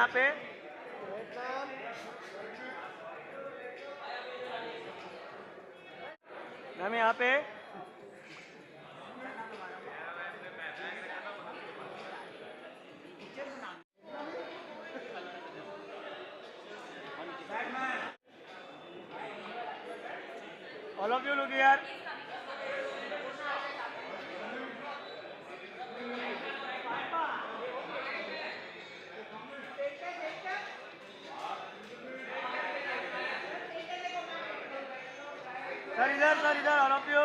यहाँ पे, मैम यहाँ पे। All of you look here. Sir इधर ऑल ऑफ यू।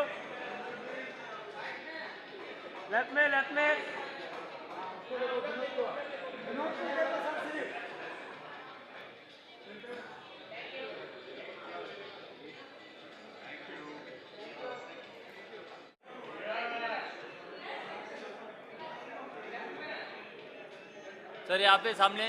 लेफ्ट में। सर यहाँ पे सामने।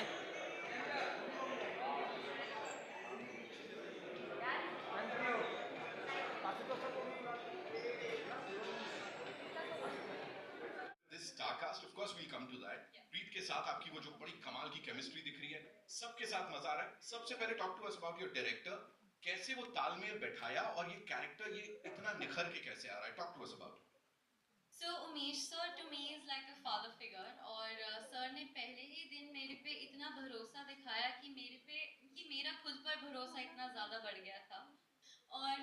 Star cast of course we come to that. Preet के साथ आपकी वो जो बड़ी कमाल की केमिस्ट्री दिख रही है, सबके साथ मजा आ रहा है। सबसे पहले talk to us about your director, कैसे वो तालमेल बैठाया और ये कैरेक्टर ये इतना निखर के कैसे आ रहा है? Talk to us about. So Umesh sir to me is like a father figure और सर ने पहले ही दिन मेरे पे इतना भरोसा दिखाया कि मेरा खुद पर भरोसा इतना ज़्यादा बढ़ गया था। और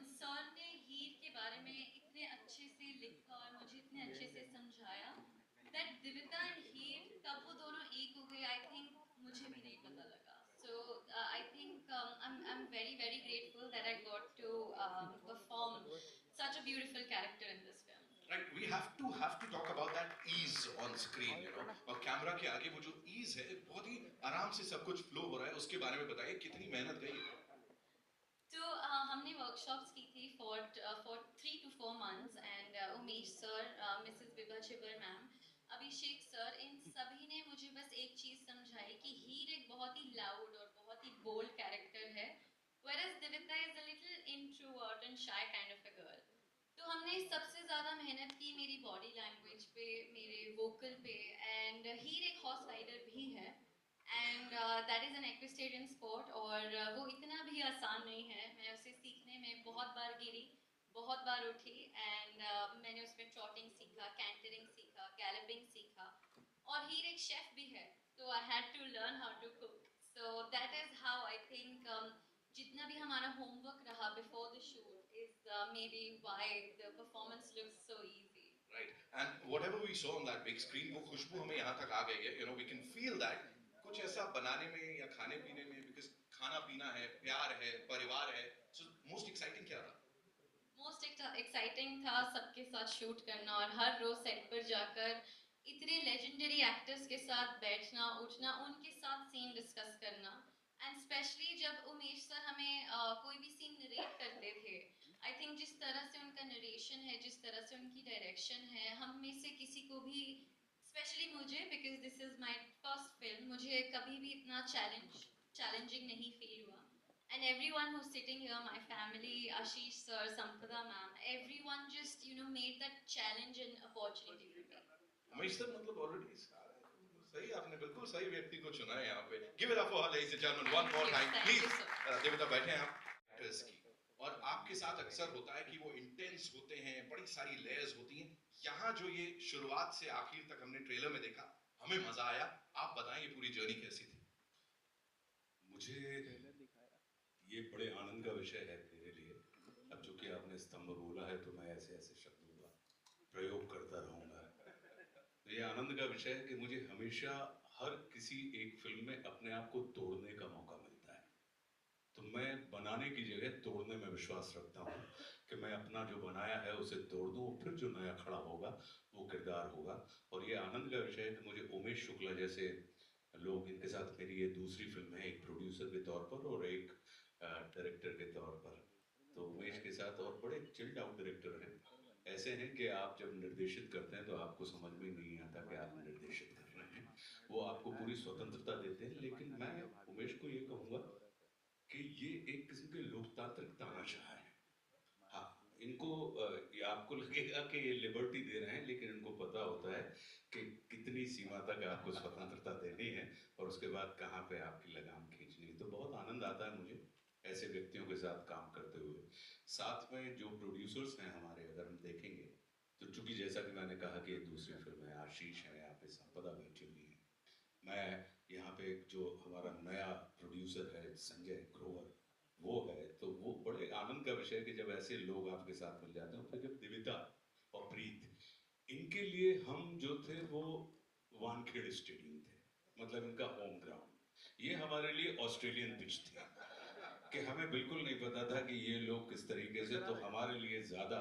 सर ने हीर के बारे में इतने अच्छे से लिखा और मुझे इतने अच्छे से समझाया that दिविता एंड हीर कब वो दोनों एक हो गए, आई थिंक मुझे भी नहीं पता लगा। So I think I'm very grateful that I got to perform such a beautiful character in this film. Right, we have to talk about that ease on screen, you know। और camera के आगे वो जो ease है, बहुत ही आराम से सब कुछ फ्लो हो रहा है, उसके बारे में बताइए कितनी मेहनत गई है। तो हमने वर्कशॉप्स की थी for 3 to 4 months and Umesh sir, Mrs Vibha Chhibber ma'am, Abhishek sir, इन सभी ने मुझे बस एक चीज़ समझाई कि हीर एक बहुत ही लाउड और बहुत ही बोल्ड कैरेक्टर है, whereas Divita is a little introvert and shy kind of a girl। तो हमने सबसे ज़्यादा मेहनत की मेरी बॉडी लैंग्वेज पे, मेरे वोकल पे, एंड हीर एक हॉर्स राइडर भी है and that is an equestrian sport और वो इतना भी आसान नहीं है। मैं उसे सीखने में बहुत बार गिरी, बहुत बार उठी एंड मैंने उसमें ट्रॉटिंग सीखा, कैंटरिंग सीखा, गैलपिंग सीखा और हीर एक शेफ भी है, तो I had to learn how to cook. So that is how I think जितना भी हमारा होमवर्क रहा before the shoot is maybe why the performance looks so easy। Right, and whatever we saw on that big screen, वो खुशबू हमें यहाँ तक आ गई है, you know, we can feel that। कुछ ऐसा बनाने में या खाने पीने में, because खाना पीना है, प्यार है, परिवार है, so most exciting क्या था? मोस्ट एक्साइटिंग था सबके साथ शूट करना और हर रोज सेट पर जाकर इतने लेजेंडरी एक्टर्स के साथ बैठना उठना, उनके साथ सीन डिस्कस करना एंड स्पेशली जब उमेश सर हमें कोई भी सीन नरेट करते थे। आई थिंक जिस तरह से उनका नरेशन है, जिस तरह से उनकी डायरेक्शन है, हम में से किसी को भी, स्पेशली मुझे, because this is my first film, मुझे कभी भी इतना चैलेंजिंग नहीं फील हुआ। And everyone who's sitting here, my family, Ashish sir, Sampada ma'am, everyone just made that challenge and opportunity for me। Umesh sir मतलब ऑलरेडी सही, आपने बिल्कुल सही व्यक्ति को चुना है यहाँ पे। Give it up for her, ladies and gentlemen, one more time, please। Devita बैठे हैं आप। एक्टर्स की और आपके साथ अक्सर होता है कि वो इंटेंस होते हैं, बड़ी सारी लेयर्स होती हैं। यहाँ जो ये शुरुआत से आखिर तक हमने ट्रेलर में देखा, हमें मजा आया। आप बताएं ये पूरी जर्नी कैसी थी? मुझे ये बड़े आनंद का विषय है मेरे लिए। अब जो कि आपने स्तंभ बोला है तो मैं ऐसे ऐसे शब्दों का प्रयोग करता रहूँगा। तो ये आनंद का विषय है कि मुझे हमेशा हर किसी एक फिल्म में अपने आप को तोड़ने का मौका मिलता है, तो मैं बनाने की जगह तोड़ने में विश्वास रखता हूँ कि मैं अपना जो बनाया है उसे तोड़ दूँ, फिर जो नया खड़ा होगा वो किरदार होगा। और ये आनंद का विषय है कि मुझे उमेश शुक्ला जैसे लोग, इनके साथ मेरी ये दूसरी फिल्म है, एक प्रोड्यूसर के तौर पर और एक डायरेक्टर के तौर पर। तो उमेश के साथ और बड़े चिल्ड आउट डायरेक्टर हैं, ऐसे हैं कि आप जब निर्देशित करते हैं तो आपको समझ में नहीं आता कि आप निर्देशित कर रहे हैं। वो आपको पूरी स्वतंत्रता देते हैं, लेकिन मैं उमेश को ये कहूँगा कि ये एक किस्म के लोकतांत्रिक तानाशाह है। हाँ, इनको ये आपको लगेगा कि ये लिबर्टी दे रहे हैं, लेकिन इनको पता होता है कि कितनी सीमा तक आपको स्वतंत्रता देनी है और उसके बाद कहाँ पे आपकी लगाम खींचनी है। तो बहुत आनंद आता है मुझे ऐसे व्यक्तियों के साथ काम करते हुए। साथ में जो प्रोड्यूसर्स हैं हमारे, अगर हम देखेंगे तो चूंकि जैसा कि मैंने कहा कि ये दूसरी फिल्म है, आशीष है यहाँ पे, संपदा बैठी हुई है, मैं यहाँ पे जो हमारा नया प्रोड्यूसर है संजय ग्रोवर वो है, तो वो बड़े आनंद का विषय है कि जब ऐसे लोग आपके साथ मिल जाते हैं। फिर जब दिविता और प्रीत, इनके लिए हम जो थे वो वानखेड़े स्टेडियम थे, मतलब इनका होम ग्राउंड। ये हमारे लिए ऑस्ट्रेलियन पिच थी कि हमें बिल्कुल नहीं पता था कि ये लोग किस तरीके से, तो हमारे लिए ज्यादा,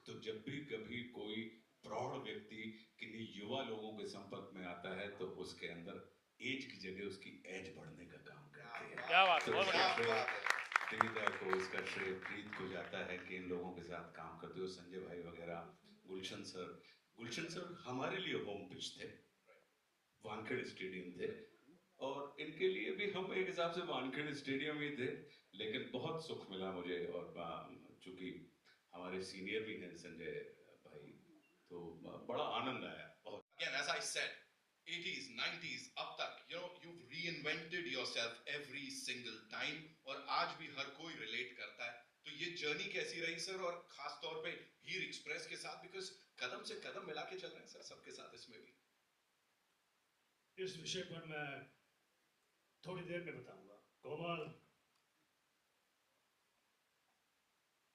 तो जब भी कभी कोई प्रौढ़ व्यक्ति किन्हीं युवा लोगों के संपर्क में आता है तो उसके अंदर एज की जगह उसकी एज बढ़ने का काम करती है। क्या बात, तो बहुत इसका बढ़िया। श्रेय दिविता को, इसका श्रेय प्रीत को जाता है कि इन लोगों के साथ काम करते हुए संजय भाई वगैरह, गुलशन सर हमारे लिए होम पिच थे, वानखेड़े स्टेडियम थे, और इनके लिए भी हम एक हिसाब से वानखेड़े स्टेडियम ही थे। लेकिन बहुत सुख मिला मुझे, और चूंकि हमारे सीनियर भी हैं संजय भाई, तो बड़ा आनंद आया बहुत। Again, as I said, 80s, 90s, अब तक, you've reinvented yourself every single time, और आज भी हर कोई relate करता है। तो ये जर्नी कैसी रही सर, और खास तौर पे हीर एक्सप्रेस के साथ, बिकॉज कदम से कदम मिला के चल रहे हैं सर सबके साथ इसमें भी। इस विषय पर मैं थोड़ी देर में बताऊंगा। कोमल,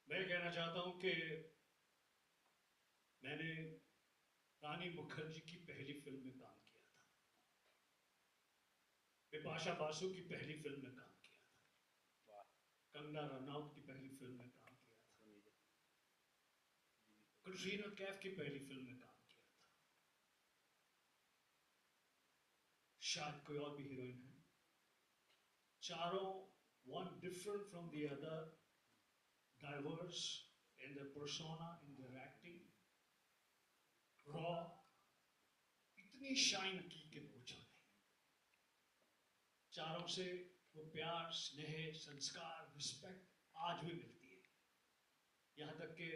मैं कहना चाहता हूं कि मैंने रानी मुखर्जी की पहली फिल्म में काम किया था, बिपाशा बासु की पहली फिल्म में काम किया था, कंगना रनौत की पहली फिल्म में काम किया था, कटरीना कैफ की पहली फिल्म में काम किया था, शायद कोई और भी हीरोइन है। चारों one different from the other, diverse in their persona, in their acting, raw, इतनी शाइन की कि पूछो नहीं। चारों से वो प्यार, स्नेह, संस्कार, रिस्पेक्ट आज भी मिलती है। यहाँ तक कि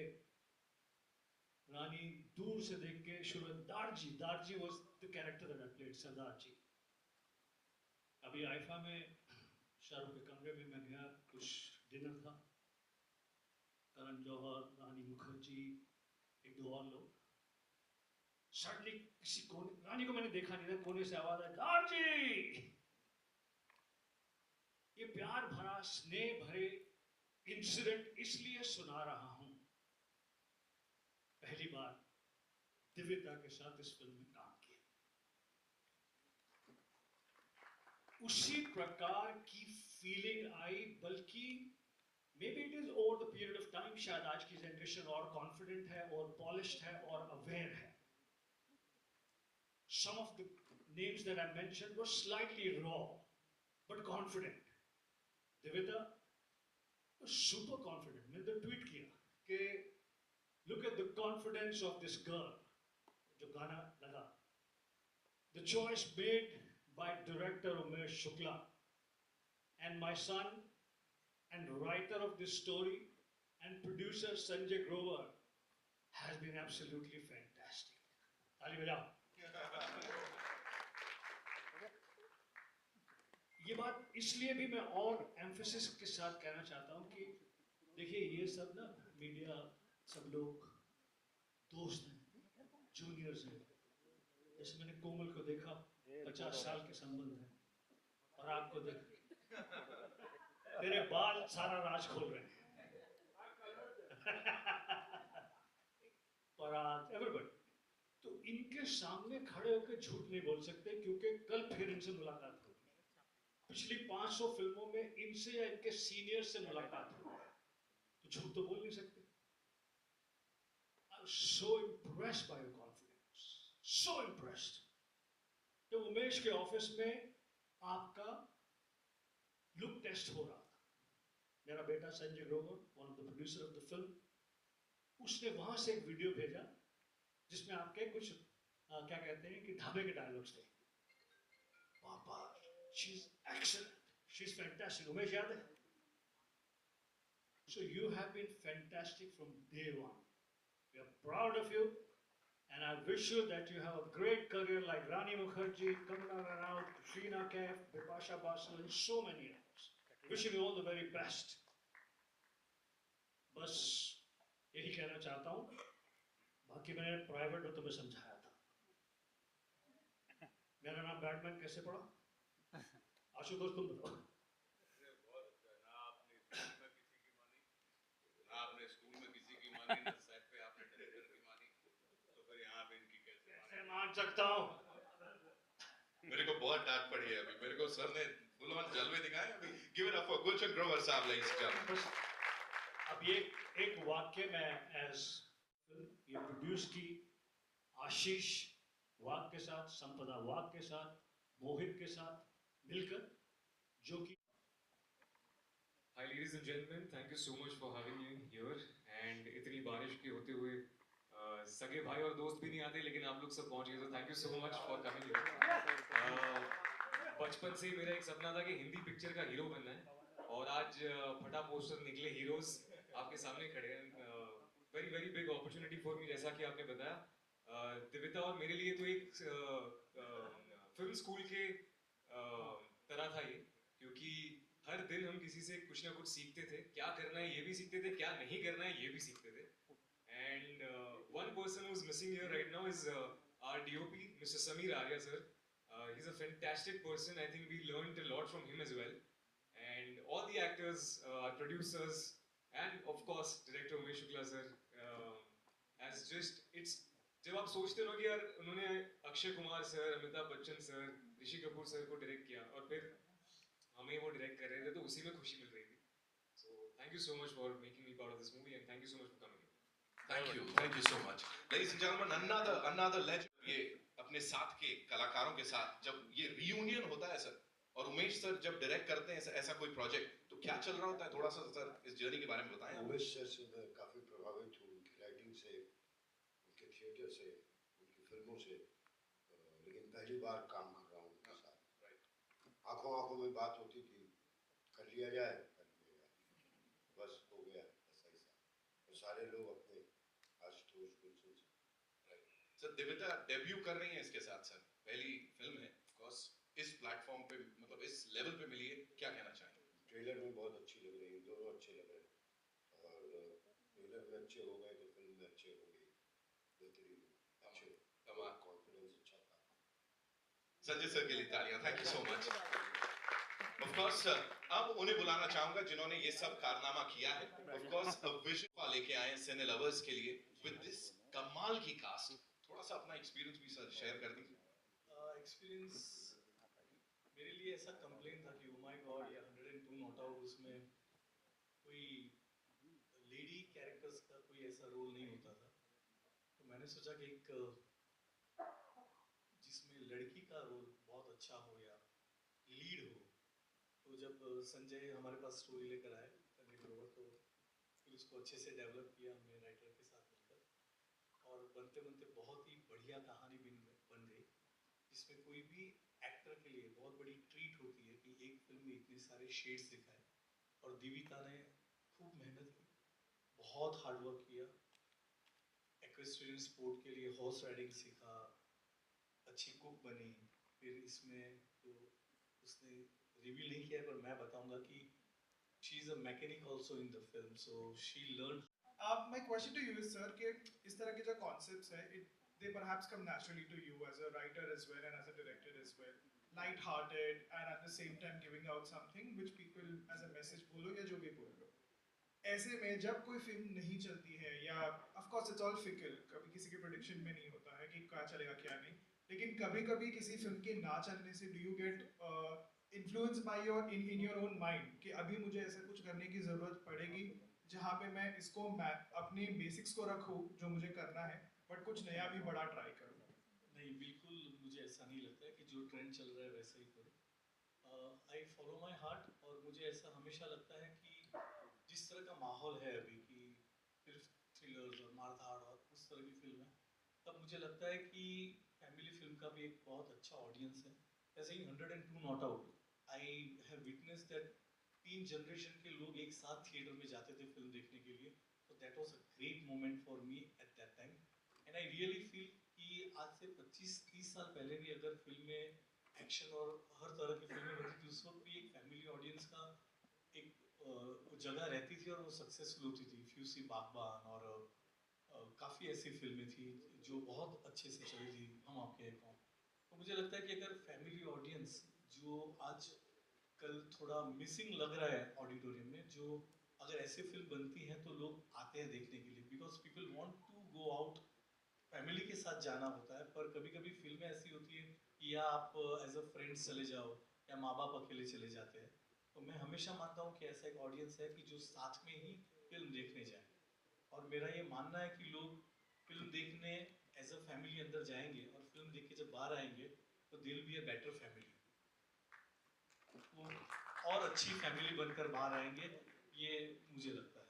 रानी दूर से देख के शुरू, दारजी was the character that I played, सरदार जी। अभी आइफा में शाहरुख के कमरे में मैं गया, कुछ डिनर था, करण जौहर, रानी मुखर्जी, एक दो और लोग। सडनली किसी कोने, रानी को मैंने देखा नहीं था, कोने से आवाज आई, दारजी। ये प्यार भरा, स्नेह भरे इंसिडेंट इसलिए सुना रहा हूं, पहली बार दिव्यता के साथ इस फिल्म में काम किया। उसी प्रकार की फीलिंग आई, बल्कि may be it is over the period of time, शायद आज की जनरेशन और कॉन्फिडेंट है और पॉलिश्ड है और अवेयर है। Some of the names that I mentioned were slightly raw, but confident. Divita was super confident. मैंने तो ट्वीट किया कि look at the confidence of this girl, जो गाना लगा, the choice made by director Umesh Shukla and my son and writer of this story and producer Sanjay Grover has been absolutely fantastic. ताली बजाओ। ये बात इसलिए भी मैं और एम्फेसिस के साथ कहना चाहता हूँ कि देखिए, ये सब ना मीडिया, सब लोग दोस्त हैं, जूनियर्स हैं। जैसे मैंने कोमल को देखा, 50 साल के संबंध है, और आपको देख, तेरे बाल सारा राज खोल रहे हैं। पराग, एवरीबॉडी। तो इनके सामने खड़े होकर झूठ नहीं बोल सकते, क्योंकि कल फिर इनसे मुलाकात होगी। पिछली 500 फिल्मों में इनसे या इनके सीनियर से मुलाकात हुई, तो झूठ तो बोल नहीं सकते। I was so impressed by your confidence, so impressed। तो उमेश के ऑफिस में आपका लुक टेस्ट हो रहा था। मेरा बेटा Sanjay Grover, one of the producer of the film, उसने वहां से एक वीडियो भेजा जिसमें आपके कुछ क्या कहते हैं कि ढाबे के डायलॉग्स थे। पापा, she is excellent, she is fantastic. Umesh याद है? So you have been fantastic from day one. We are proud of you, and And I wish you that you have a great career like Rani Mukherjee, Kamala Ranaut, Katrina Kaif, Bipasha Basu, and so many others. Wishing you all the very best. बस यही कहना चाहता हूँ. बाकी मैंने private में तुम्हें समझाया था. मेरा नाम बैटमैन कैसे पड़ा? आशुतोष तुम बताओ. आपने स्कूल में किसी की मानी ना सेट पे आपने डायरेक्टर की मानी तो फिर यहाँ पे इनकी कैसे कैसे मान सकता हूँ? मेरे को बहुत डांट पड़ी है अभी. मेरे को सर ने फुल ऑन जलवे दिखाए अभी. Give it up for Gulshan Grover साहब, लेडीज एंड जेंटलमैन. बस अब ये एक वाक्य मैं एज ये प्रोड्यूस की आशीष वाक के साथ, संपदा वाक के साथ, मोहित के साथ मिलकर, जो कि Hi ladies and gentlemen, thank you so much for having me here. And इतनी बारिश के होते हुए सगे भाई और दोस्त भी नहीं आते, लेकिन आप लोग सब पहुंच गए, तो thank you so much for coming here. बचपन से ही मेरा एक सपना था कि हिंदी पिक्चर का हीरो बनना है, और आज फटा पोस्टर निकले, हीरोज आपके सामने खड़े हैं. Very very big opportunity for me, जैसा कि आपने बताया. दिविता और मेरे लिए तो एक फिल्म स्कूल के तरह था ये, क्योंकि हर दिन हम किसी से कुछ ना कुछ सीखते थे. क्या करना है ये भी सीखते थे, क्या नहीं करना है ये भी सीखते थे. And one person who is missing here right now is our DOP mister Sameer Arya sir. He is a fantastic person. I think we learned a lot from him as well. And all the actors, producers, and of course director Umesh Shukla sir. As just it's, जब आप सोचते हो कि यार उन्होंने Akshay Kumar sir, Amitabh Bachchan sir, Rishi Kapoor sir को direct किया और फिर हमें वो डायरेक्ट कर रहे थे, तो उसी में खुशी मिल रही थी. So thank you so much for making me part of this movie, and thank you so much for coming. Thank you so much. Ladies and gentlemen, another legend. ये अपने साथ के कलाकारों के साथ जब ये रियूनियन होता है सर, और उमेश सर जब डायरेक्ट करते हैं ऐसा कोई प्रोजेक्ट, तो क्या चल रहा होता है? थोड़ा सा सर इस जर्नी के बारे में बताएं. उमेश सर से मैं काफ़ी प्रभावित हूँ, उनकी राइटिंग से, उनके थिएटर से, उनकी फिल्मों से. लेकिन पहली बार काम कर रहा हूँ उनके साथ. आंखों आंखों में बात होती थी, कर लिया जाए, बस हो गया, ऐसा ही सा. और सारे लोग अपने आशुतोष गुलशन से. सर दिविता डेब्यू कर रही हैं इसके साथ सर, पहली फिल्म है ऑफ कोर्स. इस प्लेटफॉर्म पे, मतलब इस लेवल पे मिली है, क्या कहना चाहेंगे? ट्रेलर में बहुत अच्छी लग रही है, दोनों अच्छे लग रहे हैं. और ट्रेलर में अच्छे हो गए तो फिल्म में अच्छे होंगे, बेहतरीन अच्छे. कॉन्फिडेंस अच्छा था. संजय सर के लिए तालियां. Thank you so much. Of course अब उन्हें बुलाना चाहूंगा जिन्होंने ये सब कारनामा किया है. ऑफ कोर्स अ विजन लेके आए हैं सिने लवर्स के लिए विद दिस कमाल की कास्ट. थोड़ा सा अपना एक्सपीरियंस भी सर शेयर कर दीजिए. एक्सपीरियंस मेरे लिए ऐसा कंप्लेन था कि ओ माय गॉड ये 102 नॉट आउट, उसमें कोई लेडी कैरेक्टर्स का कोई ऐसा रोल नहीं होता था. तो मैंने सोचा कि एक जिसमें लड़की का रोल बहुत अच्छा हो या लीड हो. तो जब संजय हमारे पास स्टोरी लेकर आए संजय ग्रोवर, तो फिर उसको अच्छे से डेवलप किया हमने राइटर के साथ मिलकर, और बनते बनते बहुत ही बढ़िया कहानी बन गई, जिसमें कोई भी एक्टर के लिए बहुत बड़ी ट्रीट होती है कि एक फिल्म में इतने सारे शेड्स दिखाए. और दिविता ने खूब मेहनत की, बहुत हार्डवर्क किया, एक्वेस्ट्रियन स्पोर्ट के लिए हॉर्स राइडिंग सीखा, अच्छी कुक बनी. फिर इसमें जो उसने रिवील नहीं किया, पर मैं बताऊंगा कि she is a mechanic also in the film, so she learn. My question to you is sir कि इस तरह के जो concepts है, they perhaps come naturally to you as a writer as well and as a director as well, light-hearted and at the same time giving out something which people as a message बोलो या जो भी बोल लो. ऐसे में जब कोई film नहीं चलती है, या of course it's all fickle, कभी किसी के prediction में नहीं होता है कि क्या चलेगा क्या नहीं, लेकिन कभी-कभी किसी फिल्म के ना चलने से do you get influenced by your in your own mind कि अभी मुझे ऐसा कुछ करने की ज़रूरत पड़ेगी जहाँ पे मैं इसको अपने बेसिक्स को रखूँ जो मुझे करना है, बट कुछ नया भी बड़ा ट्राई करूँ? नहीं, बिल्कुल मुझे ऐसा नहीं लगता है कि जो ट्रेंड चल रहा है वैसे ही करो. I follow my heart. और मुझे ऐसा हमेशा लगता है कि जिस तरह का माहौल है अभी, कि सिर्फ थ्रिलर्स और मारधाड़ और उस तरह की फिल्म है, तब मुझे लगता है कि फैमिली फिल्म का भी एक बहुत अच्छा ऑडियंस है. ऐसे ही 102 not out, I have witness that 3 generation के लोग एक साथ थिएटर में जाते थे फिल्म देखने के लिए. तो that was a great moment for me at that time, and I really feel से 25-30 साल पहले भी अगर फिल्म में एक्शन और हर तरह की फिल्में बनती थी, उस वक्त भी एक फैमिली ऑडियंस का एक जगह रहती थी और वो सक्सेसफुल होती थी। इफ यू सी बागबान और काफ़ी ऐसी फिल्में थी जो बहुत अच्छे से चली थी, हम आपके हैं कौन। तो मुझे लगता है कि अगर फैमिली ऑडियंस जो आज कल थोड़ा मिसिंग लग रहा है ऑडिटोरियम में, जो अगर ऐसे फिल्म बनती हैं तो लोग आते हैं देखने के लिए, because people want to go out, family के साथ जाना होता है, पर कभी कभी फिल्में ऐसी होती है कि या आप एज अ फ्रेंड्स चले जाओ या माँ बाप अकेले चले जाते हैं। तो मैं हमेशा मानता हूँ कि ऐसा एक ऑडियंस है कि जो साथ में ही फिल्म देखने जाए, और मेरा ये मानना है कि लोग फिल्म देखने एज अ फैमिली अंदर जाएंगे और फिल्म देख के जब बाहर आएंगे तो दिल बी अ बेटर फैमिली, वो और अच्छी फैमिली बनकर बाहर आएंगे, ये मुझे लगता है।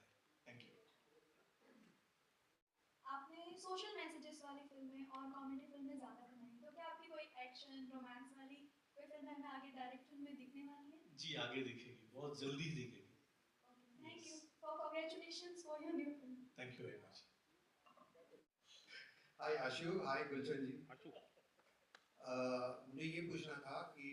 Thank you. आपने सोशल मैसेजेस वाली फिल्में और कॉमेडी फिल्में ज़्यादा बनाई, तो क्या आपकी कोई एक्शन रोमांस वाली कोई फिल्म हमें आगे डायरेक्शन में दिखने वाली है? जी आगे दिखेगी, बहुत जल्दी ही दिखेगी। Thank you for congratulations for your new film. Thank you very much. Hi Ashu, hi Gulshan ji. मुझे ये पूछना था कि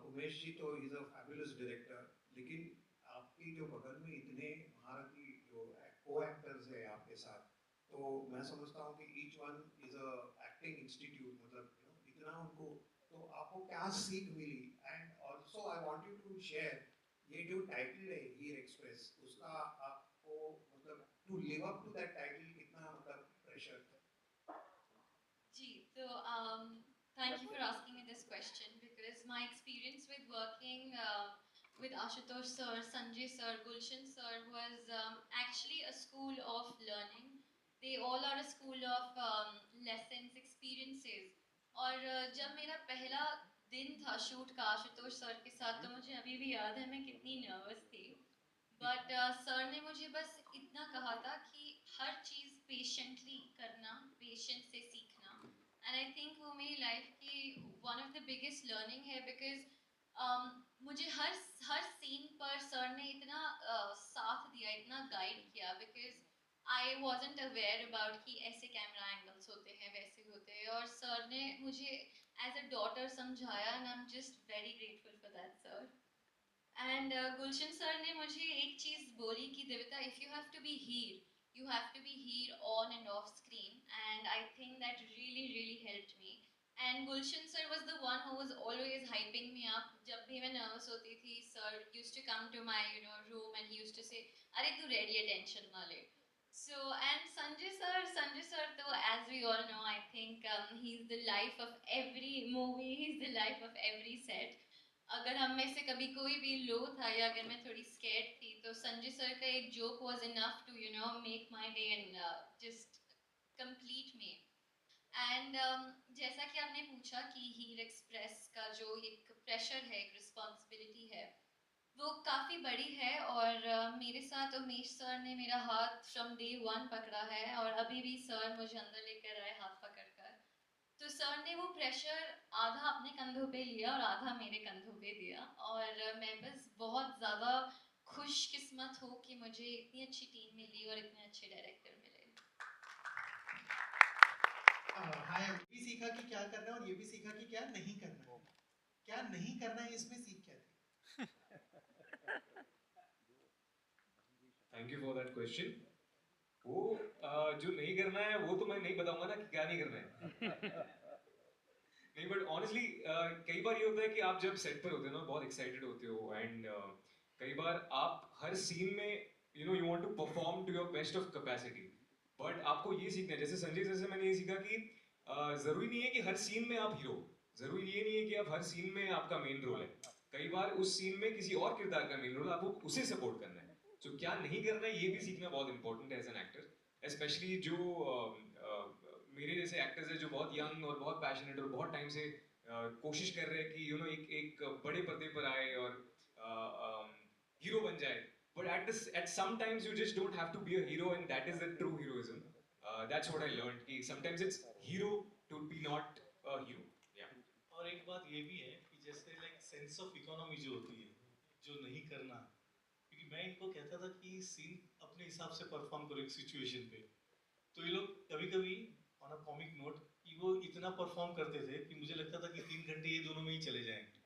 उमेश जी तो इज अ फैबुलस डायरेक्टर, लेकिन आपकी जो बगल में इतने महारथी जो को एक्टर्स है आपके साथ, तो मैं समझता हूँ कि each one is a acting institute, मतलब इतना उनको, तो आपको क्या सीख मिली? And also I want you to share, ये जो टाइटल है हीर एक्सप्रेस, उसका आपको मतलब to live up to that title कितना मतलब प्रेशर था? जी, तो thank you for asking me this question, because my experience with working with Ashutosh sir, Sanjay sir, Gulshan sir was actually a school of learning. They all are a school of lessons, experiences. और जब मेरा पहला दिन था shoot का Ashutosh sir के साथ, तो मुझे अभी भी याद है मैं कितनी नर्वस थी। बट सर ने मुझे बस इतना कहा था कि हर चीज़ पेशेंटली करना, पेशेंस से सीखना। एंड आई थिंक वो मेरी लाइफ की one of the biggest learning है, बिकॉज मुझे हर सीन पर सर ने इतना साथ दिया, इतना गाइड किया, because I wasn't aware about कि ऐसे कैमरा एंगल्स होते हैं, वैसे होते हैं, और सर ने मुझे एज अ डॉटर समझाया, and I am just very grateful for that sir. And Gulshan sir ने मुझे एक चीज़ बोली कि Devita, if you have to be Heer, you have to be here on and off screen, and I think that really helped me. And Gulshan sir was the one who was always hyping me up. जब भी मैं nervous होती थी, sir used to come to my room and he used to say, अरे तू ready है, tension ना ले. So, and Sanjay sir though, as we all know, I think he's the life of every movie, he's the life of every set. अगर हम में से कभी कोई भी लो था या अगर मैं थोड़ी स्केर्ड थी, तो संजय सर का एक joke was enough to make my day and just complete me. And जैसा कि आपने पूछा कि हीर एक्सप्रेस का जो एक प्रेशर है, एक रिस्पॉन्सिबिलिटी है, वो काफ़ी बड़ी है। और मेरे साथ उमेश सर ने मेरा हाथ फ्रॉम डे 1 पकड़ा है, और अभी भी सर मुझे अंदर लेकर आए हाथ पकड़ कर। तो सर ने वो प्रेशर आधा अपने कंधों पे लिया और आधा मेरे कंधों पे दिया, और मैं बस बहुत ज़्यादा खुशकिस्मत हूँ कि मुझे इतनी अच्छी टीम मिली और इतने अच्छे डायरेक्टर मिले। हाँ, ये भी सीखा कि क्या करना है और ये भी सीखा कि क्या नहीं करना है। क्या नहीं करना है, इसमें सीख क्या थी? Thank you for that question. वो जो नहीं करना है वो तो मैं नहीं बताऊंगा ना कि क्या नहीं करना है। नहीं, बट ऑनेस्टली कई बार ये होता है कि आप जब सेट पर होते हो ना, बहुत एक्साइटेड होते हो, एंड कई बार आप हर सीन में you want to perform to your best of capacity, but आपको ये सीखना है, जैसे संजय जैसे मैंने ये सीखा कि जरूरी नहीं है कि हर सीन में आप हीरो, जरूरी ये नहीं है कि आप हर सीन में आपका मेन रोल है। कई बार उस सीन में किसी और किरदार का मेन रोल है, आपको उसे सपोर्ट करना है। तो क्या नहीं करना है ये भी सीखना बहुत इंपॉर्टेंट है एज एन एक्टर, स्पेशली जो मेरे जैसे एक्टर्स हैं जो बहुत यंग और बहुत पैशनेट और बहुत टाइम से कोशिश कर रहे हैं कि एक बड़े पर्दे पर आए और हीरो बन जाए, but at sometimes you just don't have to be a hero, and that is the true heroism. That's what I learned, कि sometimes it's hero to be not a hero. Yeah. और एक बात ये भी है कि जैसे लाइक सेंस ऑफ इकोनॉमी जो होती है, जो नहीं करना, क्योंकि मैं इनको कहता था कि सीन अपने हिसाब से परफॉर्म करो एक सिचुएशन पे, तो ये लोग कभी-कभी ऑन अ कॉमिक नोट कि कि वो इतना परफॉर्म करते थे कि मुझे लगता था कि 3 घंटे ये दोनों में ही चले जाएंगे.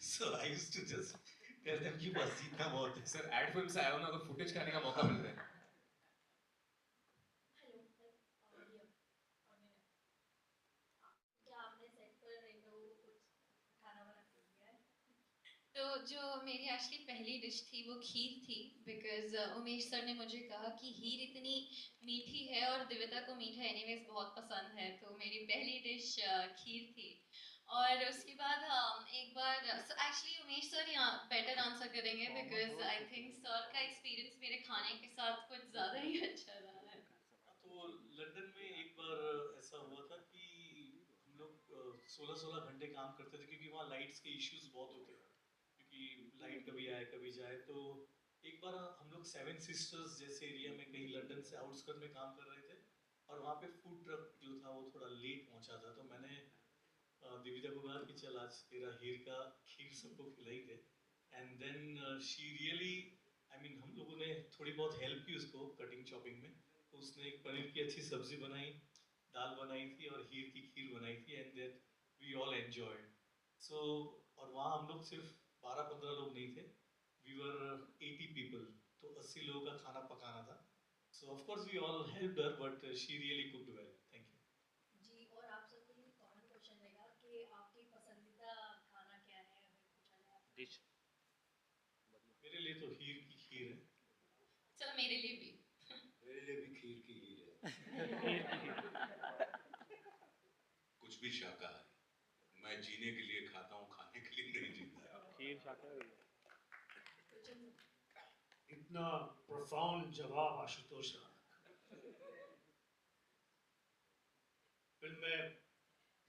So I used to just tell them कि बस इतना बहुत है. सर एड फिल्म से आया हो ना तो फुटेज खाने का मौका मिल रहा है. हेलो क्या आपने सेट पर इन लोगों को कुछ खाना बना के दिया है? तो जो मेरी एक्चुअली पहली डिश थी वो खीर थी, बिकॉज उमेश सर ने मुझे कहा कि हीर इतनी मीठी है और दिव्यता को मीठा एनीवेज बहुत पसंद है, तो मेरी पहली डिश खीर थी. और उसके बाद एक बार एक्चुअली उमेश सर यहाँ बेटर आंसर करेंगे, बिकॉज आई थिंक सर का एक्सपीरियंस मेरे खाने के साथ कुछ ज़्यादा ही अच्छा रहा है. तो लंदन में एक बार ऐसा हुआ था कि हम लोग 16-16 घंटे काम करते थे, क्योंकि वहाँ लाइट्स के इश्यूज बहुत होते हैं, क्योंकि लाइट कभी आए कभी जाए. तो एक बार हम लोग सेवन सिस्टर्स जैसे एरिया में कहीं लंदन से आउटस्कर्ट में काम कर रहे थे, और वहाँ पे फूड ट्रक जो था वो थोड़ा लेट पहुँचा था. तो मैंने दिव्या को कहा कि चल आज तेरा हीर का खीर सबको खिलाई दे. And then she really, I mean हम लोगों ने थोड़ी बहुत हेल्प की उसको कटिंग चॉपिंग में. तो उसने एक पनीर की अच्छी सब्जी बनाई, दाल बनाई थी और हीर की खीर बनाई थी, and that we all enjoyed. So और वहाँ हम लोग सिर्फ 12-15 लोग नहीं थे, वी वर 80 पीपल, तो 80 लोगों का खाना पकाना था. So of course we all helped her, but she really cooked well. Thank you. जी, और आप सबके लिए कॉमन क्वेश्चन रहेगा कि आपकी पसंदीदा खाना क्या है, अगर पूछा जाए आपसे? डिश. मेरे लिए तो हीर की खीर है. चलो मेरे लिए भी. मेरे लिए भी खीर की हीर है. कुछ भी शाकाहारी. मैं जीने के लिए खाता हूँ, खाने के लिए नहीं जीता. खीर शाकाहारी. इतना प्रोफाउंड जवाब आशुतोष का. फिल्म में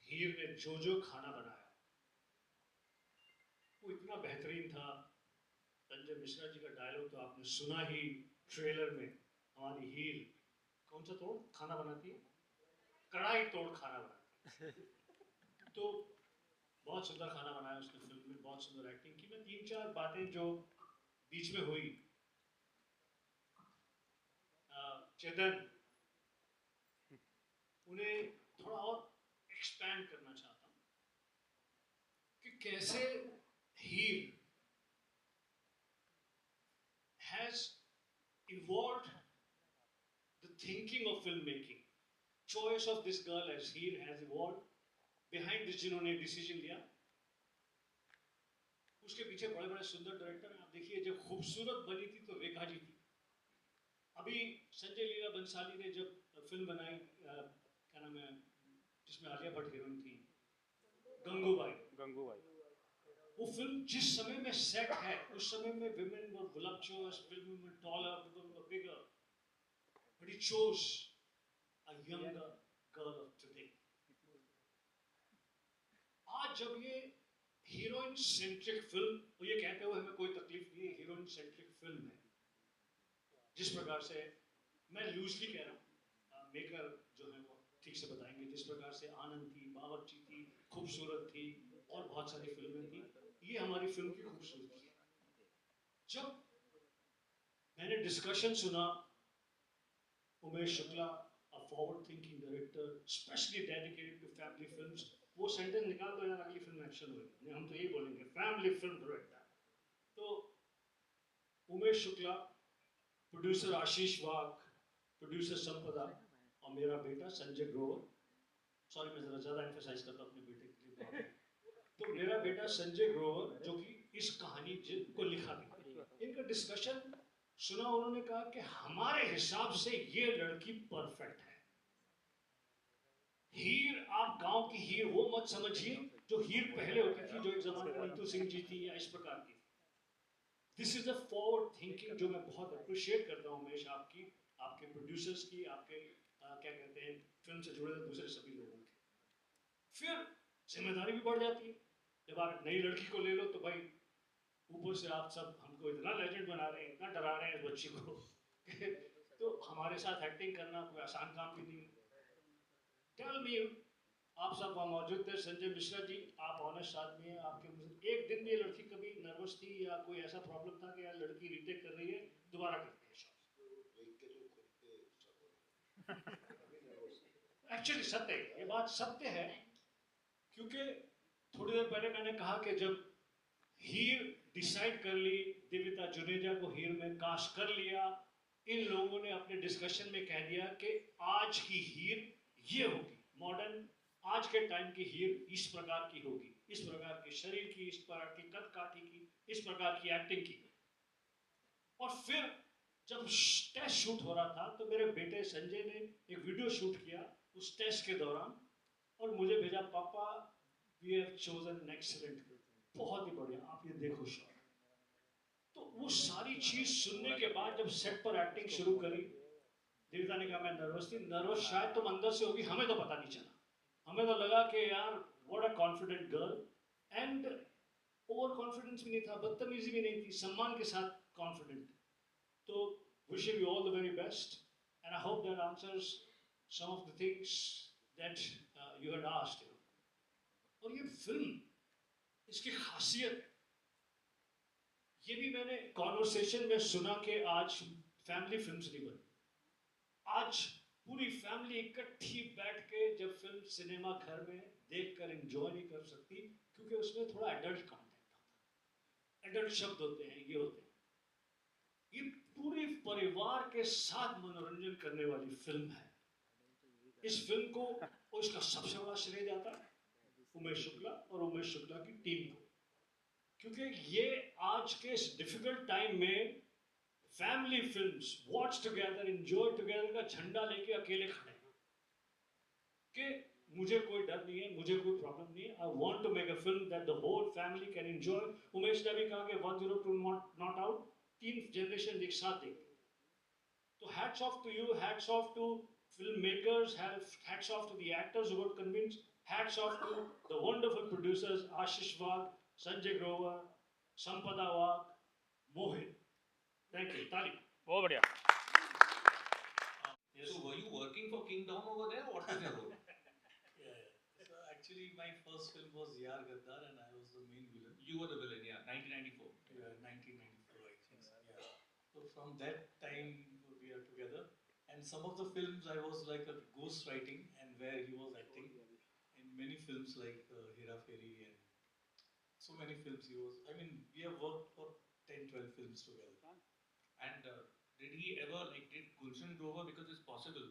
हीर ने जो जो खाना बनाया वो इतना बेहतरीन था. संजय मिश्रा जी का डायलॉग तो आपने सुना ही ट्रेलर में. हमारी हीर कौन सा तोड़ खाना बनाती है, कढ़ाई तोड़ खाना बनाती है. तो बहुत सुंदर खाना बनाया उसने फिल्म में, बहुत सुंदर एक्टिंग की. मैं 3-4 बातें जो बीच में हुई, चेतन उन्हें थोड़ा और एक्सपैंड करना चाहता हूँ कि कैसे हीर has evolved the thinking of filmmaking. Choice of this girl as Heer has evolved. Behind this जिन्होंने डिसीजन लिया, उसके पीछे बड़े बड़े सुंदर डायरेक्टर हैं. आप देखिए जब खूबसूरत बनी थी तो रेखा जी थी. अभी संजय लीला बंसाली ने जब फिल्म बनाई, क्या नाम है जिसमें आलिया भट्ट हीरोइन थी, गंगूबाई. वो फिल्म जिस समय में सेट है उस समय में women were voluptuous, women were taller, women were bigger, but he chose a younger girl of today. आज जब ये हीरोइन सेंट्रिक फिल्म, तो ये कहते हुए हमें कोई तकलीफ नहीं है, हीरोइन सेंट्रिक फिल्म है. जिस प्रकार से मैं लूजली कह रहा हूँ, मेकर जो है वो ठीक से बताएंगे, जिस प्रकार से आनंद थी, बावर्ची थी, खूबसूरत थी और बहुत सारी फिल्में थी, ये हमारी फिल्म की खूबसूरती है. जब मैंने डिस्कशन सुना, Umesh Shukla, a forward thinking director, specially dedicated to family films, वो सेंटेंस निकाल दो यार, अगली फिल्म एक्शन होगी, हम तो यही बोलेंगे फैमिली फिल्म डायरेक्टर. तो उमेश शुक्ला, प्रोड्यूसर आशीष वाघ, प्रोड्यूसर संपदा और मेरा बेटा संजय ग्रोवर. सॉरी मैं जरा ज्यादा एम्फसाइज करता हूँ अपने बेटे के लिए. तो मेरा बेटा संजय ग्रोवर जो कि इस कहानी को लिखा था, इनका डिस्कशन सुना. उन्होंने कहा कि हमारे हिसाब से ये लड़की परफेक्ट है. हीर, आप गांव की हीर वो मत समझिए जो हीर पहले होती थी, जो एक जमाने में नीतू सिंह जी थी या इस प्रकार की. This is the forward thinking जो मैं बहुत अप्रिशिएट करता हूँ उमेश, आपकी, आपके प्रोड्यूसर्स की, आपके क्या कहते हैं फिल्म से जुड़े दूसरे सभी लोगों की. फिर जिम्मेदारी भी बढ़ जाती है. जब आप नई लड़की को ले लो तो भाई ऊपर से आप सब हमको इतना लेजेंड बना रहे हैं, इतना डरा रहे हैं इस बच्ची को तो हमारे साथ एक्टिंग करना कोई आसान काम भी नहीं. टेल मी, आप सब वहाँ मौजूद थे, संजय मिश्रा जी, आप ऑनेस्ट आदमी हैं, आपके एक दिन भी ये लड़की कभी नर्वस थी या कोई ऐसा प्रॉब्लम था कि यार लड़की रीटेक कर रही है, दोबारा करते हैं शॉट? एक्चुअली सत्य है, ये बात सत्य है, क्योंकि थोड़ी देर पहले मैंने कहा कि जब हीर डिसाइड कर ली, देविता जुनेजा को हीर में कास्ट कर लिया, इन लोगों ने अपने डिस्कशन में कह दिया कि आज की हीर ये होगी, मॉडर्न आज के टाइम की हीर इस प्रकार की होगी, इस प्रकार के शरीर की, इस प्रकार की कद काठी की, इस प्रकार की एक्टिंग की। और फिर जब टेस्ट शूट हो रहा था तो मेरे बेटे संजय ने एक वीडियो शूट किया उस टेस्ट के दौरान और मुझे भेजा, पापा we have chosen an excellent, बहुत ही बढ़िया, आप ये देखो शॉट। तो वो सारी चीज सुनने के बाद जब सेट पर एक्टिंग शुरू करी, देविता ने कहा मैं नर्वस थी, नर्वस शायद तुम अंदर से होगी, हमें तो पता नहीं चला, हमें तो लगा कि यार what a confident girl, and over confidence भी नहीं था, बदतमीजी भी नहीं थी, सम्मान के साथ कॉन्फिडेंट। तो wishing you all the very best and I hope that answers some of the things that you had asked. और ये फिल्म, इसकी खासियत, ये भी मैंने कॉन्वर्सेशन में सुना कि आज फैमिली फिल्म्स नहीं बनी, आज पूरी फैमिली इकट्ठी बैठ के जब फिल्म सिनेमा घर में देखकर एंजॉय नहीं कर सकती, क्योंकि उसमें थोड़ा एडल्ट कंटेंट होता है, एडल्ट शब्द होते हैं, ये होते हैं। ये पूरे परिवार के साथ मनोरंजन करने वाली फिल्म है। इस फिल्म को और इसका सबसे बड़ा श्रेय जाता है उमेश शुक्ला और उमेश शुक्ला की टीम को, क्योंकि ये आज के इस डिफिकल्ट टाइम में family films, watch together, enjoy together का झंडा लेके अकेले खड़े कि मुझे कोई डर नहीं है, मुझे कोई प्रॉब्लम नहीं है, I want to make a film that the whole family can enjoy. Umesh ने भी कहा कि 102 नॉट आउट, 3 जनरेशन एक साथ देखें। तो hats off to you, hats off to filmmakers, hats off to the actors who got convinced, hats off to the wonderful producers Ashish Wagh, Sanjay Grover, Sampada Wagh, Mohit. Thank you. Tali. बहुत बढ़िया। Yes. So were you working for King Don over there? What was your role? Yeah. So actually, my first film was Yaar Gaddar, and I was the main villain. You were the villain, yeah, 1994. Yeah, 1994, I think. Yeah. So from that time we are together. And some of the films I was like a ghost writing, and where he was acting in many films like Hera Fairy and so many films he was. I mean, we have worked for 10-12 films together. And did he ever, like, did Gulshan Grover, because it's possible,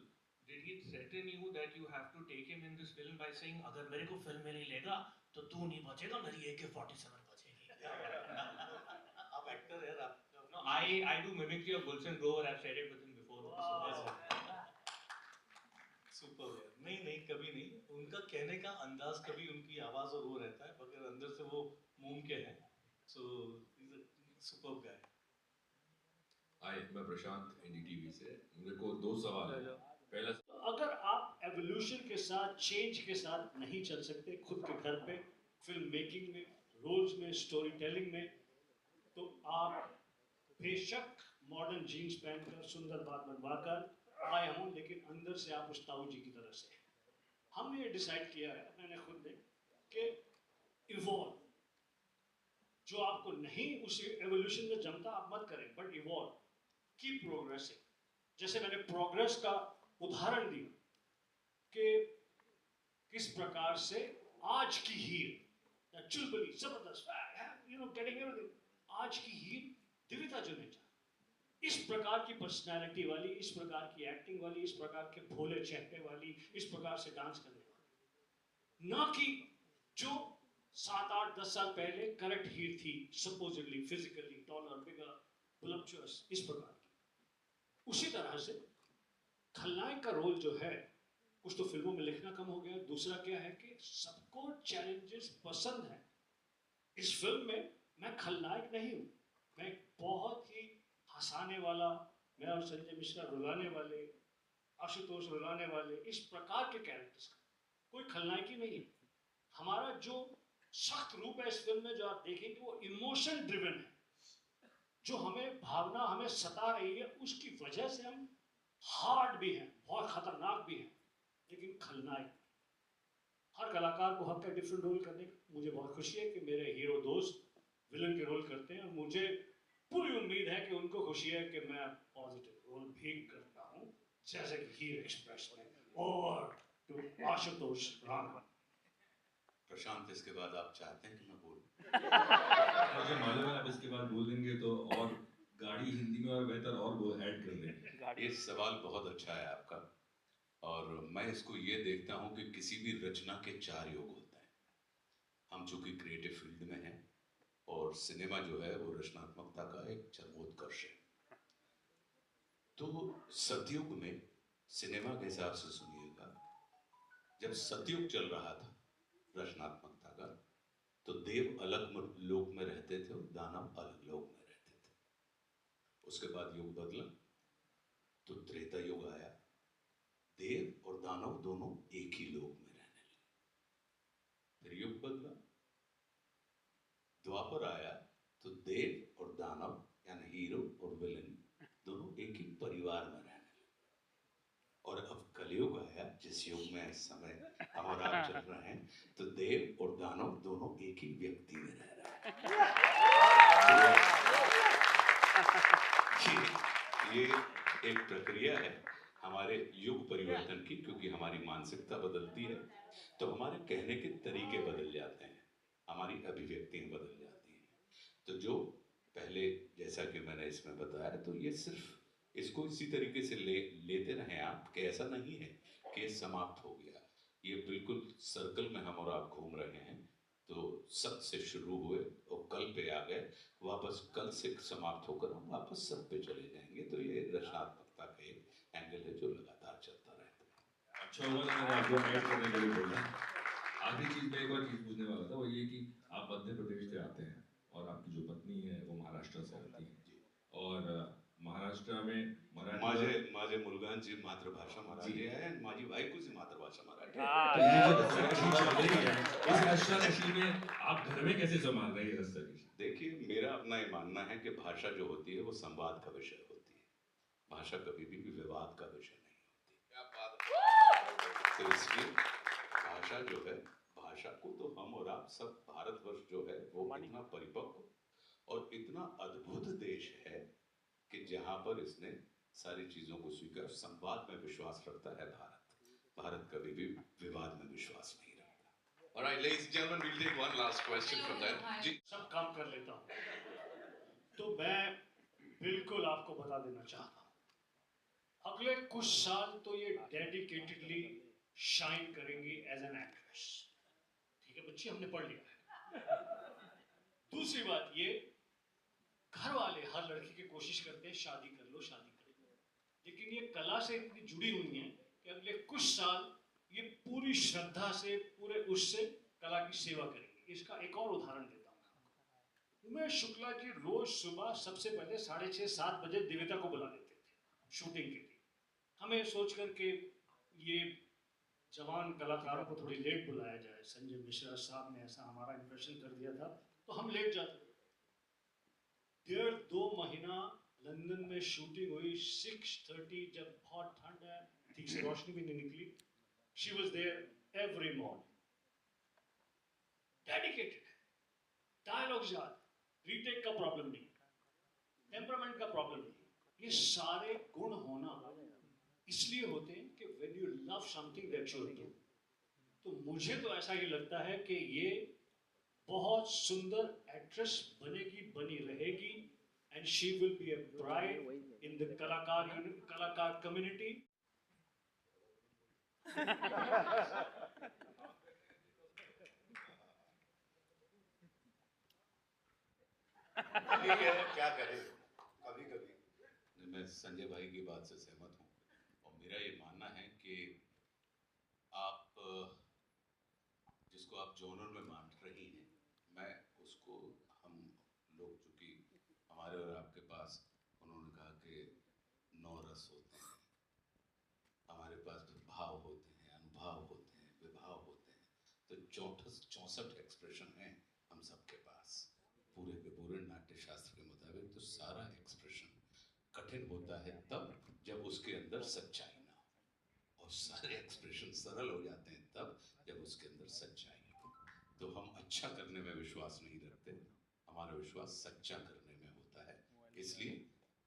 did he threaten you that you have to take him in this film by saying, अगर मेरे को film में नहीं लेगा तो तू नहीं बचेगा, मेरी AK-47 बचेगी। आप एक्टर है, आप no, I do mimicry of Gulshan Grover. I've said it with him before. Super है। नहीं कभी नहीं, उनका कहने का अंदाज, कभी उनकी आवाज और वो रहता है, मगर अंदर से वो मोम के हैं। सो इज अ सुपर गाय। हाय, मैं प्रशांत एनडीटीवी से। मेरे को 2 सवाल है। पहला, अगर आप एवोल्यूशन के साथ, चेंज के साथ नहीं चल सकते खुद के घर पे, फिल्म मेकिंग में, रोल्स में, स्टोरी टेलिंग में, तो आप बेशक मॉडर्न जीन्स पहनकर, सुंदर बात बनवाकर आए हों, लेकिन अंदर से आप उस ताऊ जी की तरह से। हमने ये डिसाइड किया है, मैंने खुद ने, कि इवॉल्व, जो आपको नहीं उसी एवोल्यूशन में जमता आप मत करें, बट इवॉल्व, कीप प्रोग्रेसिंग। जैसे मैंने प्रोग्रेस का उदाहरण दिया कि किस प्रकार से आज की हीर, चुलबुली, जबरदस्त, गेटिंग एवरीथिंग, आज की हीर देविता जुनेजा, इस प्रकार की पर्सनालिटी वाली, इस प्रकार की एक्टिंग वाली, इस प्रकार के भोले चेहरे वाली, इस प्रकार से डांस करने वाली, ना कि जो 7, 8, 10 साल पहले करेक्ट हीर थी, सपोजिटली फिजिकली टॉलर, बिगर, वोलुप्चुअस, इस प्रकार की। उसी तरह से खलनायक का रोल जो है, कुछ तो फिल्मों में लिखना कम हो गया, दूसरा क्या है कि सबको चैलेंजेस पसंद है। इस फिल्म में मैं खलनायक नहीं हूँ, मैं बहुत ही हंसाने वाला, मैं और संजय मिश्रा रुलाने वाले, आशुतोष रुलाने वाले, इस प्रकार के कैरेक्टर्स का कोई खलनायकी नहीं है। हमारा जो सख्त रूप है इस फिल्म में, जो आप देखेंगे, वो इमोशन ड्रिवन है। जो हमें भावना हमें सता रही है, उसकी वजह से हम हार्ड भी हैं, बहुत खतरनाक भी हैं, लेकिन खलनायक। हर कलाकार को हक है डिफरेंट रोल करने का। मुझे बहुत खुशी है कि मेरे हीरो दोस्त विलन के रोल करते हैं, और मुझे पूरी उम्मीद है कि उनको खुशी है कि मैं पॉजिटिव रोल भी करता हूँ, जैसे कि हीर एक्सप्रेस में। Over to Ashutosh Rana. प्रशांत, इसके बाद आप चाहते हैं कि मैं बोलूं? मुझे मालूम है आप इसके बाद बोल देंगे तो और गाड़ी हिंदी में और बेहतर और वो ऐड कर देंगे। ये सवाल बहुत अच्छा है आपका, और मैं इसको ये देखता हूं कि किसी भी रचना के 4 युग होते हैं। हम चूंकि क्रिएटिव फील्ड में हैं और सिनेमा जो है वो रचनात्मकता का एक चरमोत्कर्ष है। तो सतयुग में सिनेमा के हिसाब से सुनिएगा, जब सतयुग चल रहा था रचनात्मकता का, तो देव अलग लोक में रहते थे और दानव अलग लोक में रहते थे। उसके बाद युग बदला तो त्रेता युग आया, देव और दानव दोनों एक ही लोक में रहने लगे। फिर युग बदला, द्वापर आया तो देव और दानव यानी हीरो और विलेन दोनों एक ही परिवार में रहने लगे। और अब कलयुग आया, जिस युग में इस समय हम और आप चल रहे हैं, तो देव और दानव दोनों एक ही व्यक्ति में रह रहे हैं। ये एक प्रक्रिया है हमारे युग परिवर्तन की, क्योंकि हमारी मानसिकता बदलती है तो हमारे कहने के तरीके बदल जाते हैं, हमारी अभिव्यक्तियां बदल जाती हैं। तो जो पहले, जैसा कि मैंने इसमें बताया, तो ये सिर्फ इसको इसी तरीके से लेते रहें आप, कि ऐसा नहीं है कि ये समाप्त हो गया। ये बिल्कुल सर्कल में हम और आप घूम रहे हैं। तो सत से शुरू हुए और कल पे आ गए, वापस कल से समाप्त होकर हम वापस सत पे चले जाएंगे। तो ये रचनात्मकता का एक एंगल है जो लगातार चलता रहता है। अच्छा हुआ मैंने आपको ऐड करने के लिए बोला। आखिरी चीज मैं एक और चीज पूछने वाला था, वो ये कि आप मध्य प्रदेश से आते हैं और आपकी जो पत्नी है वो महाराष्ट्र से आती है, और महाराष्ट्र में माझे मुलगांची मातृभाषा मराठी आहे आणि माझी बायकोची मातृभाषा मराठी तो ये जो रस्साकशी चल रही है, इस रस्साकशी में आप घर में कैसे संभाल रहे हैं रस्साकशी? देखिए, मेरा अपना ये मानना है कि भाषा जो होती है वो संवाद का विषय होती है। भाषा कभी भी विवाद का विषय नहीं होती। क्या बात। तो इसलिए भाषा जो है, भाषा को तो हम और आप सब, भारतवर्ष जो है वो इतना परिपक्व और इतना अद्भुत देश है कि जहां पर इसने सारी चीजों को स्वीकार, संवाद में विश्वास रखता है। भारत कभी भी विवाद में विश्वास नहीं रखता। All right, ladies and gentlemen, we'll take one last question from them. जी, सब काम कर लेता हूँ, तो मैं बिल्कुल आपको बता देना चाहता हूँ, अगले कुछ साल तो ये डेडिकेटेडली शाइन करेंगी एज एन एक्ट्रेस। ठीक है बच्ची, हमने पढ़ लिया है। दूसरी बात ये, घर वाले हर लड़की की कोशिश करते हैं शादी कर लो, शादी कर लो, लेकिन ये कला से इतनी जुड़ी हुई हैं कि अगले कुछ साल ये पूरी श्रद्धा से, पूरे उससे कला की सेवा करेंगे। इसका एक और उदाहरण देता हूँ आपको। उमेश शुक्ला जी रोज सुबह सबसे पहले 6:30-7 बजे दिव्यता को बुला लेते थे शूटिंग के लिए। हमें सोच कर के ये जवान कलाकारों को थोड़ी लेट बुलाया जाए, संजय मिश्रा साहब ने ऐसा हमारा इंप्रेशन कर दिया था, तो हम लेट जाते थे। 1.5-2 महीना लंदन में शूटिंग हुई। 6:30 जब बहुत ठंड है, ठीक से रोशनी भी नहीं निकली, she was there every morning, dedicated, dialogues याद, रीटेक का प्रॉब्लम नहीं, टेम्परामेंट का प्रॉब्लम नहीं। ये सारे गुण होना इसलिए होते हैं कि when you love something that you do. तो मुझे तो ऐसा ही लगता है कि ये बहुत सुंदर एक्ट्रेस बनेगी, बनी रहेगी, and she will be a bride in the कलाकार कम्युनिटी। क्या करें, कभी कभी। मैं संजय भाई की बात से सहमत हूँ, और मेरा ये मानना है कि आप जिसको आप जॉनर में मान रही हैं, मैं उसको, हम लोग चूंकि हमारे और आपके पास, उन्होंने कहा कि 9 रस होते हैं, हमारे पास भाव होते हैं, अनुभाव होते हैं, विभाव होते हैं, तो 64 एक्सप्रेशन हैं हम सबके पास पूरे के पूरे नाट्य शास्त्र के मुताबिक। तो सारा एक्सप्रेशन कठिन होता है तब जब उसके अंदर सच्चाई ना हो, और सारे एक्सप्रेशन सरल हो जाते हैं तब जब उसके अंदर सच्चाई हो। तो हम अच्छा करने में विश्वास नहीं रखते, हमारा विश्वास सच्चा करने में होता है। इसलिए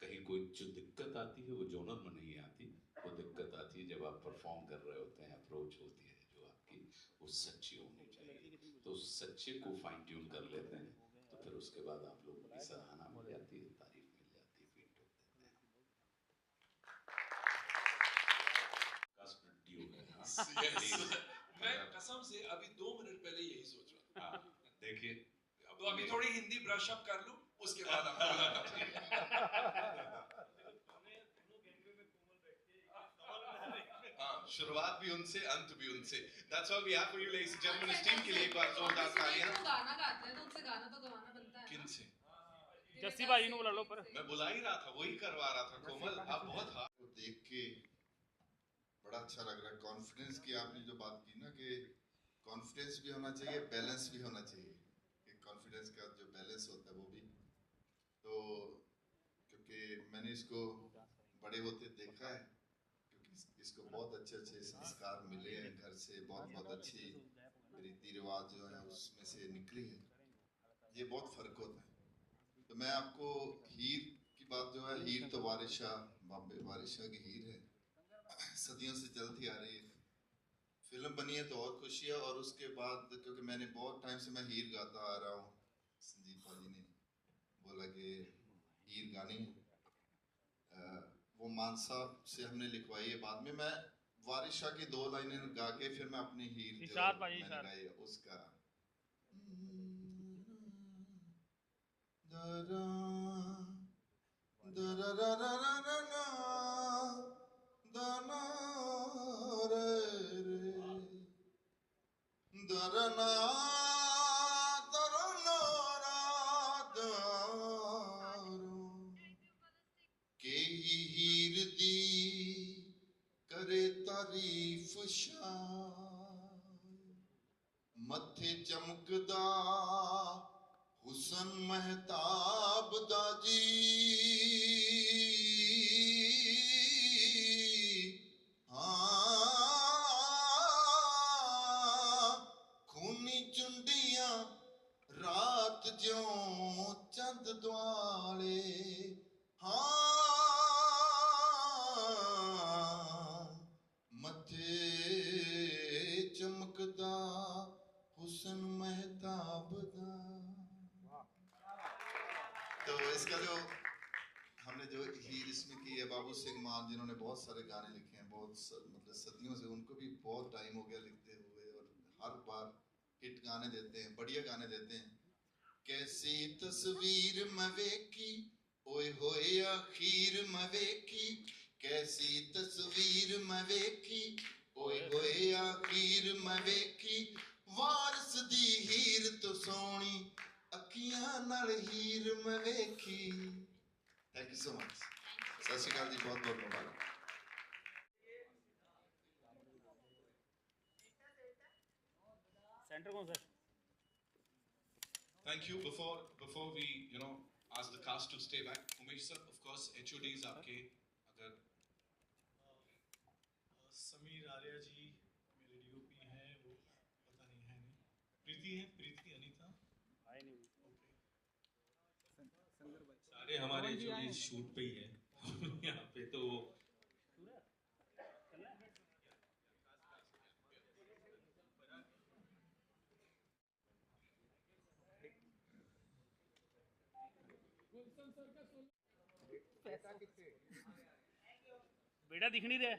कहीं कोई जो दिक्कत आती है वो जॉनर में नहीं आती, वो दिक्कत आती है जब आप परफॉर्म कर रहे होते हैं, अप्रोच होती है जो आपकी वो सच्ची होनी चाहिए, तो उस सच्चे को फाइन ट्यून कर लेते हैं, तो फिर उसके बाद आप लोगों की सराहना मिल जाती है, तारीफ मिल जाती है, फीट ठोक देते हैं। ड्यू है, हाँ? Yes. मैं कसम से अभी 2 मिनट पहले यही सोच रहा था। हाँ, देखिए तो अभी थोड़ी हिंदी ब्रश अप कर लूं, उसके बाद आपको बुलाना चाहिए। हाँ, शुरुआत भी उनसे, अंत भी उनसे। That's all we have for you, ladies and gentlemen. इस टीम के लिए एक बार जोरदार तालियां। गाना गाते हैं तो उनसे गाना तो गवाना बनता है। किनसे? जस्सी भाई को बुला लो पर। मैं बुला ही रहा था, वही करवा रहा था कोमल। आप बहुत को देख के बड़ा अच्छा लग रहा है। कॉन्फिडेंस की आपने जो बात की ना कि कॉन्फिडेंस भी होना चाहिए, बैलेंस भी होना चाहिए। एक कॉन्फिडेंस का जो बैलेंस होता है वो भी, तो क्योंकि मैंने इसको बड़े होते देखा है, क्योंकि इसको बहुत अच्छे अच्छे संस्कार मिले हैं घर से, बहुत बहुत अच्छी रीति रिवाज जो है उसमें से निकली है। ये बहुत फर्क होता है। तो मैं आपको हीर की बात जो है, हीर तो वारिशा, बॉम्बे वारिशा की हीर है, सदियों से चलती आ रही है। फिल्म बनी है तो और खुशी है, और उसके बाद क्योंकि मैंने बहुत टाइम से मैं हीर गाता आ रहा हूँ, संदीप भाजी ने बोला कि हीर गानी है, वो मानसा से हमने लिखवाई है। बाद में मैं वारिशा की 2 लाइनें गा के फिर मैं अपनी हीर जो मैंने गाई है उसका दरना दरना के हीर दी करे तारीफ मथे चमकदा हुसन महताब दाजी खूनी चुंडियां रात ज्यों चंद द्वाले, मथे चमकदा हुसन महताब दा। तो इसका जो हमने जो हीर इसमें की है, बाबू सिंह मान जिन्होंने बहुत सारे गाने लिखे हैं, मतलब सदियों से, उनको भी बहुत टाइम हो गया लिखते हुए, और हर बार हिट गाने देते हैं, बढ़िया गाने देते हैं। कैसी तस्वीर मैं वेखी ओए होए आखिर मैं वेखी, कैसी तस्वीर मैं वेखी ओए होए आखिर मैं वेखी, वारस दी हीर तो सोनी अखियां नाल हीर मैं वेखी। Thank you so much. सत श्री अकाल जी, बहुत बहुत मुबारक। सेंटर कौन सा? Thank you. Before we ask the cast to stay back, Umesh sir, of course HODs आपके, अगर समीर आर्या जी मेरे DOP हैं, वो पता नहीं है, नहीं प्रीति है, प्रीति अनीता आए नहीं, सारे हमारे जो इस शूट पे ही है यहाँ पे, तो बेटा दिख नहीं रहा।